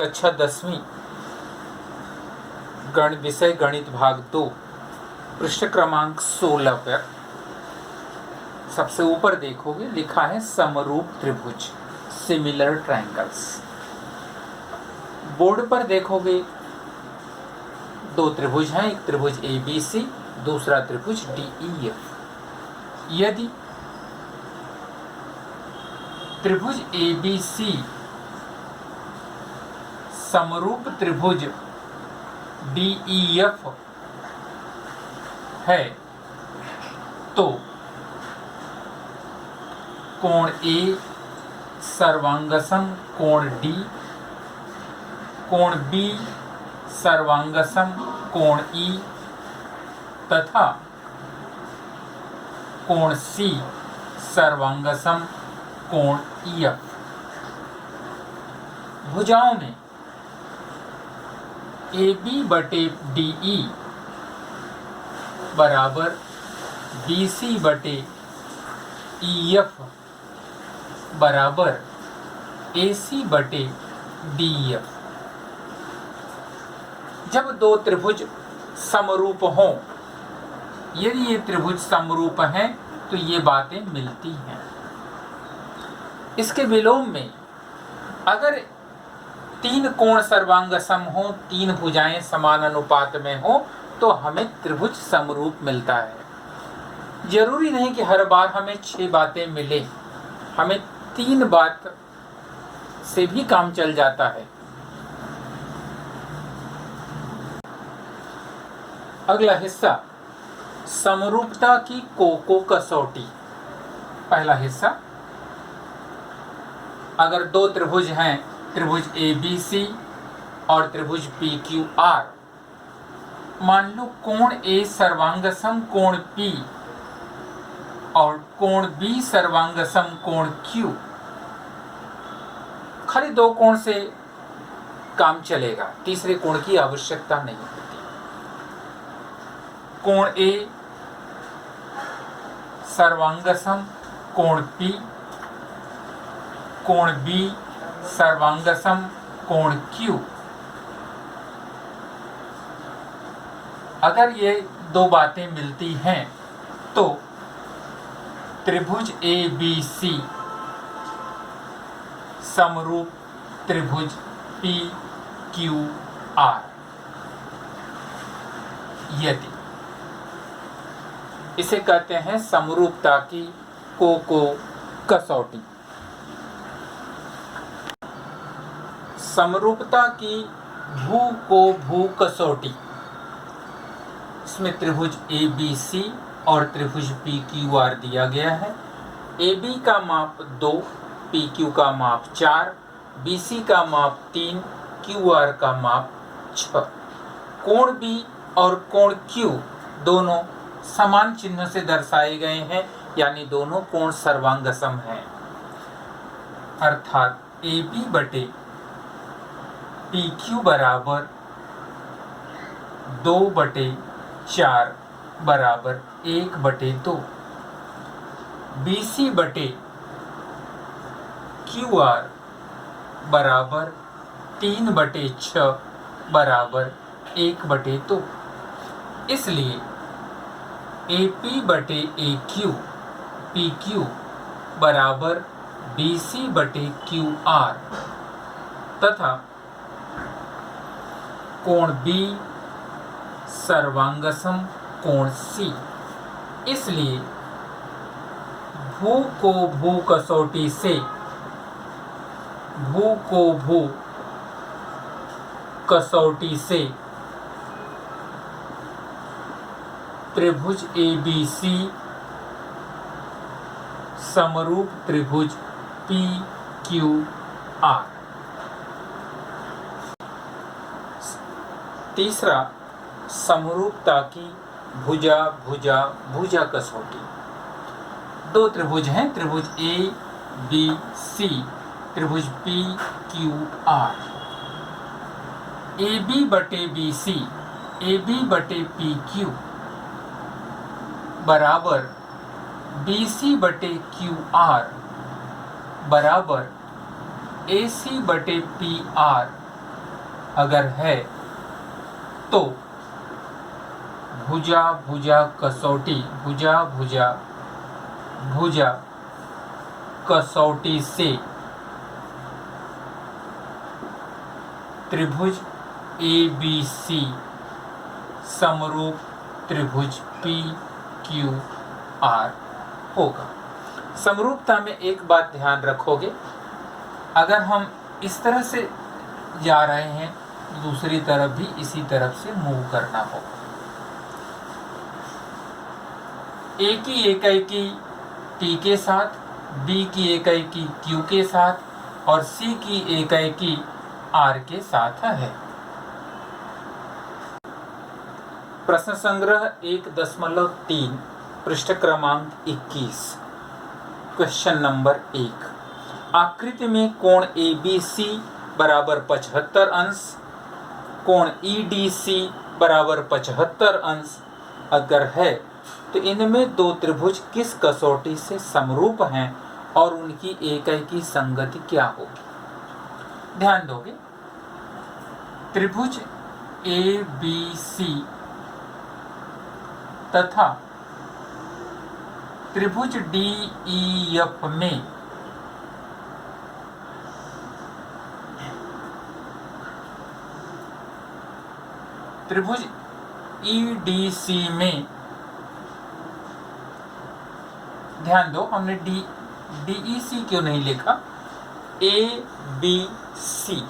कक्षा 10वीं विषय गणित भाग 2 पृष्ठ क्रमांक 16 पर सबसे ऊपर देखोगे लिखा है समरूप त्रिभुज, सिमिलर ट्रायंगल्स। बोर्ड पर देखोगे दो त्रिभुज हैं, एक त्रिभुज ABC, दूसरा त्रिभुज DEF। यदि त्रिभुज ABC समरूप त्रिभुज DEF है तो कोण A सर्वांगसम कोण D, कोण B सर्वांगसम कोण E तथा कोण C सर्वांगसम कोण EF। भुजाओं में AB बटे DE बराबर BC बटे EF बराबर AC बटे DEF। जब दो त्रिभुज समरूप हों, यदि ये त्रिभुज समरूप हैं तो ये बातें मिलती हैं। इसके विलोम में अगर तीन कोण सर्वांगसम हो, तीन भुजाएं समान अनुपात में हो तो हमें त्रिभुज समरूप मिलता है। जरूरी नहीं कि हर बार हमें 6 बातें मिले, हमें 3 बात से भी काम चल जाता है। अगला हिस्सा समरूपता की को कसौटी। पहला हिस्सा, अगर दो त्रिभुज हैं, त्रिभुज ABC और त्रिभुज PQR, मान लो कोण A सर्वांगसम कोण P और कोण B सर्वांगसम कोण Q। खाली दो कोण से काम चलेगा, तीसरे कोण की आवश्यकता नहीं होती। कोण A सर्वांगसम कोण P, कोण B सर्वांगसम कोण Q। अगर ये दो बातें मिलती हैं तो त्रिभुज ABC समरूप त्रिभुज PQR। यदि इसे कहते हैं समरूपता की को कसौटी। समरूपता की भू कसौटी, इसमें त्रिभुज ABC और त्रिभुज PQR दिया गया है। AB का माप 2, PQ का माप 4, BC का माप 3, QR का माप 6। कोण B और कोण Q दोनों समान चिन्ह से दर्शाए गए हैं, यानी दोनों कोण सर्वांगसम हैं। अर्थात AB बटे PQ बराबर 2 बटे 4 बराबर 1 बटे 2। BC बटे QR बराबर 3 बटे 6 बराबर 1 बटे 2। इसलिए AP बटे AQ PQ बराबर BC बटे QR तथा कोण B सर्वांगसम कोण C। इसलिए भू कसौटी से भू कसौटी से त्रिभुज ABC समरूप त्रिभुज PQR। तीसरा, समरूपता की भुजा कसौटी। दो त्रिभुज हैं, त्रिभुज ABC, त्रिभुज PQR। AB बटे BC, AB बटे PQ बराबर BC बटे QR बराबर AC बटे PR अगर है तो भुजा भुजा कसौटी, भुजा भुजा भुजा कसौटी से त्रिभुज ABC समरूप त्रिभुज PQR होगा। समरूपता में एक बात ध्यान रखोगे, अगर हम इस तरह से जा रहे हैं, दूसरी तरफ भी इसी तरफ से मूव करना होगा। A की इकाई T के साथ, B की इकाई Q के साथ और C की इकाई R के साथ है। प्रश्न संग्रह 1.3 पृष्ठ क्रमांक 21। क्वेश्चन नंबर 1, आकृति में कोण ABC बराबर 75 अंश, कोण EDC बराबर 75 अंश अगर है तो इनमें दो त्रिभुज किस कसौटी से समरूप हैं और उनकी इकाई की संगति क्या होगी। ध्यान दोगे, त्रिभुज ABC तथा त्रिभुज DEF में त्रिभुज EDC में, ध्यान दो हमने DEC क्यों नहीं लिखा, ABC,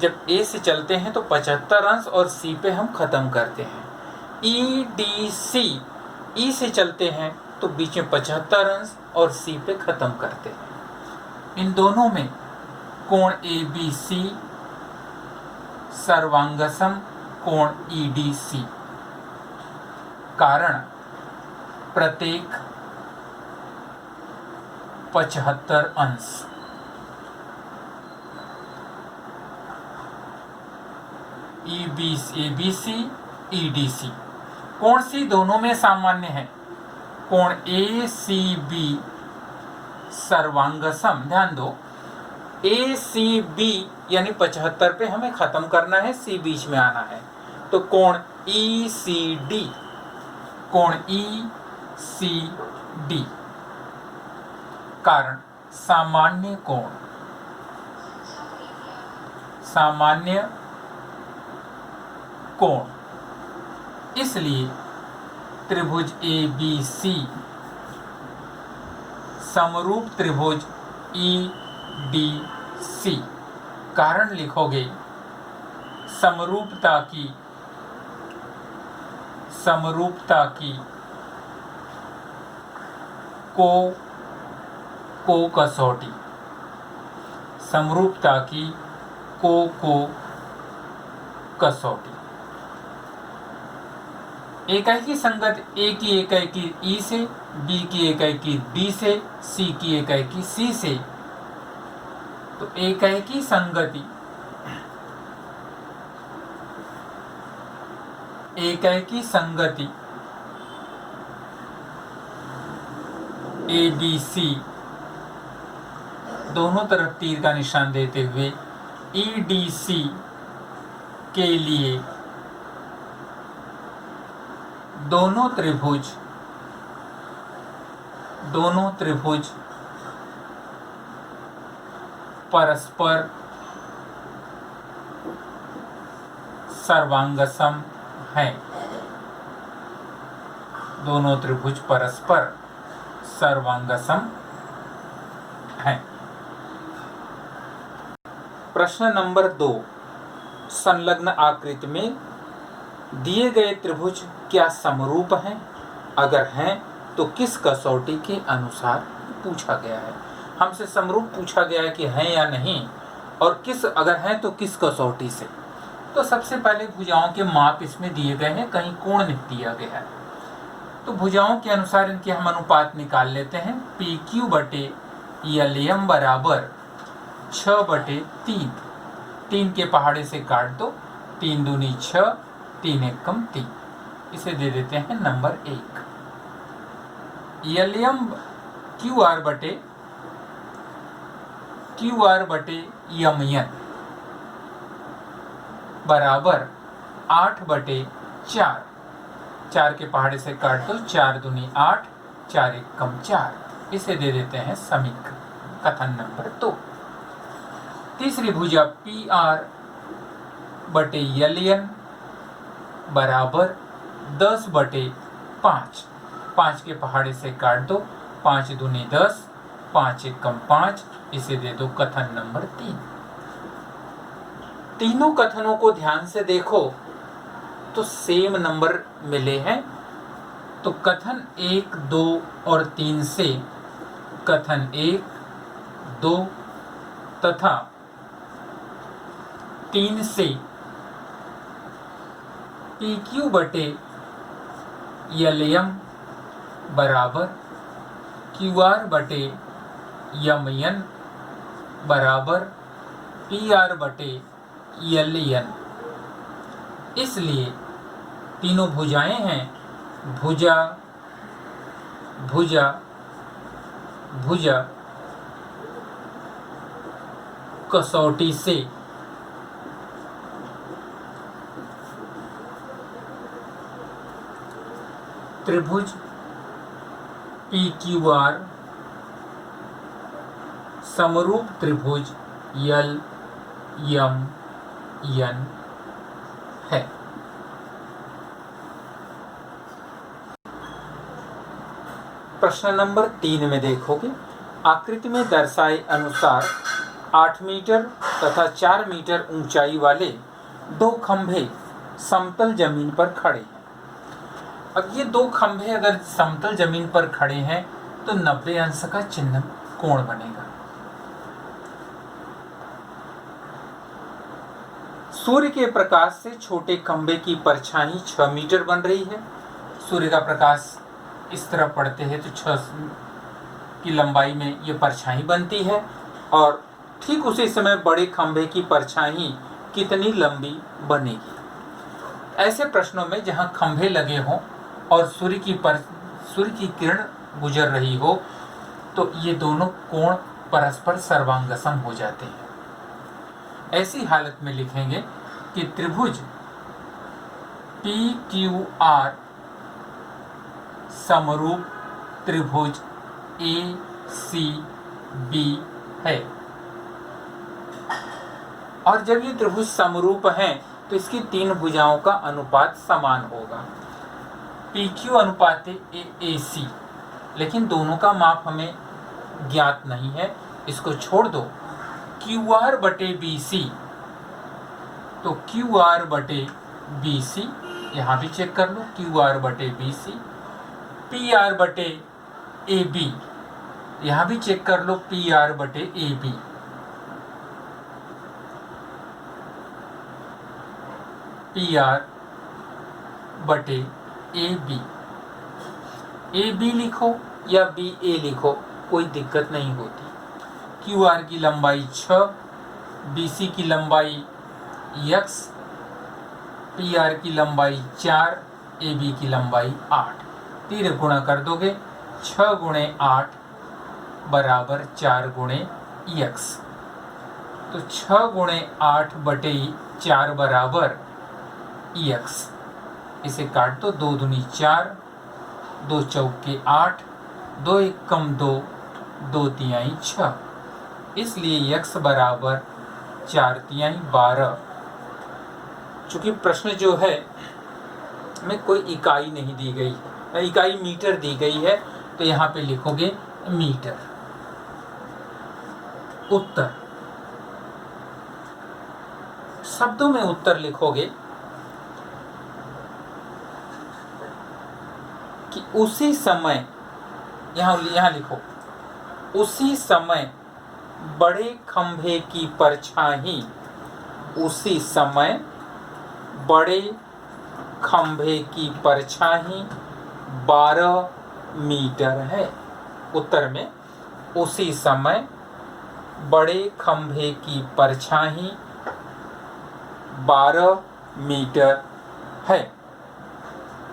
जब A से चलते हैं तो 75 अंश और C पे हम खत्म करते हैं। EDC E से चलते हैं तो बीच में 75 अंश और C पे खत्म करते हैं। इन दोनों में कोण ABC सर्वांगसम कोण EDC, कारण प्रत्येक 75 अंश। ABC EDC, कोण C दोनों में सामान्य है, कोण ACB सर्वांगसम। ध्यान दो, ACB यानी 75 पे हमें खत्म करना है, C बीच में आना है, तो कोण ECD, कोण ECD कारण सामान्य कोण, सामान्य कोण, इसलिए त्रिभुज ABC समरूप त्रिभुज EDC। कारण लिखोगे समरूपता की को कसौटी, समरूपता की को कसौटी। इकाई की संगत A की इकाई की E से, B की इकाई की D से, C की इकाई की C से, तो इकाई की संगति, इकाई की संगति ABC दोनों तरफ तीर का निशान देते हुए EDC के लिए दोनों त्रिभुज परस्पर सर्वांगसम हैं, दोनों त्रिभुज परस्पर सर्वांगसम हैं। प्रश्न नंबर 2, संलग्न आकृति में दिए गए त्रिभुज क्या समरूप हैं, अगर हैं तो किस कसौटी के अनुसार पूछा गया है। हमसे समरूप पूछा गया है कि हैं या नहीं, और किस, अगर हैं तो किस कसौटी से। तो सबसे पहले भुजाओं के माप इसमें दिए गए हैं, कहीं कोण नहीं दिया गया है, तो भुजाओं के अनुसार इनके हम अनुपात निकाल लेते हैं। PQ बटे LM बराबर 6/3, 3 के पहाड़े से काट दो, 3 दूनी 6, 3 एकम 3, इसे दे देते हैं नंबर 1। LM QR बटे MN, बराबर 8/4। 4 के पहाड़े से काट दो, 4 दूनी 8, 4 एक कम 4। इसे दे देते हैं समीकरण कथन नंबर 2। तीसरी भुजा PR/LN बराबर 10/5। 5 के पहाड़े से काट दो, 5 दूनी 10, 5 एक कम 5। इसे दे दो कथन नंबर 3। तीनों कथनों को ध्यान से देखो तो सेम नंबर मिले हैं। तो कथन 1, 2 और 3 से कथन 1, 2 तथा 3 से PQ/LM बराबर QR/MN बराबर PR/LN। इसलिए तीनों भुजाएं हैं भुजा भुजा भुजा कसौटी से त्रिभुज PQR समरूप त्रिभुज LMN है। प्रश्न नंबर 3 में देखोगे, आकृति में दर्शाए अनुसार 8 मीटर तथा 4 मीटर ऊंचाई वाले 2 खंभे समतल जमीन पर खड़े हैं। अब ये 2 खंभे अगर समतल जमीन पर खड़े हैं तो 90 अंश का चिन्ह कोण बनेगा। सूर्य के प्रकाश से छोटे खंभे की परछाई 6 मीटर बन रही है। सूर्य का प्रकाश इस तरह पड़ते हैं तो 6 की लंबाई में ये परछाई बनती है, और ठीक उसी समय बड़े खंभे की परछाई कितनी लंबी बनेगी। ऐसे प्रश्नों में जहां खंभे लगे हों और सूर्य की किरण गुजर रही हो तो ये दोनों कोण परस्पर सर्वांगसम हो जाते हैं। ऐसी हालत में लिखेंगे कि त्रिभुज PQR समरूप त्रिभुज ACB है। और जब ये त्रिभुज समरूप हैं तो इसकी 3 भुजाओं का अनुपात समान होगा। PQ अनुपात AC, लेकिन दोनों का माप हमें ज्ञात नहीं है, इसको छोड़ दो। QR/BC, तो QR/BC यहाँ भी चेक कर लो, QR/BC। PR/AB यहाँ भी चेक कर लो, PR/AB। PR/AB। AB लिखो या BA लिखो, कोई दिक्कत नहीं होती। QR की लंबाई 6, BC की लंबाई x, PR की लंबाई 4, AB की लंबाई 8। 3 गुणा कर दोगे, 6 × 8 बराबर 4 × x। तो 6 × 8/4 बराबर x। इसे काट दो, 2 दूनी 4, 2 चौके 8, 2 एक कम 2, 2 तिहाई 6। इसलिए x बराबर 4 तिहाई 12। चूंकि प्रश्न जो है में कोई इकाई नहीं दी गई है, इकाई मीटर दी गई है, तो यहाँ पे लिखोगे मीटर। उत्तर शब्दों में उत्तर लिखोगे कि उसी समय, यहाँ लिखो, उसी समय बड़े खंभे की परछाई, उसी समय बड़े खंभे की परछाई 12 मीटर है। उत्तर में उसी समय बड़े खंभे की परछाई 12 मीटर है।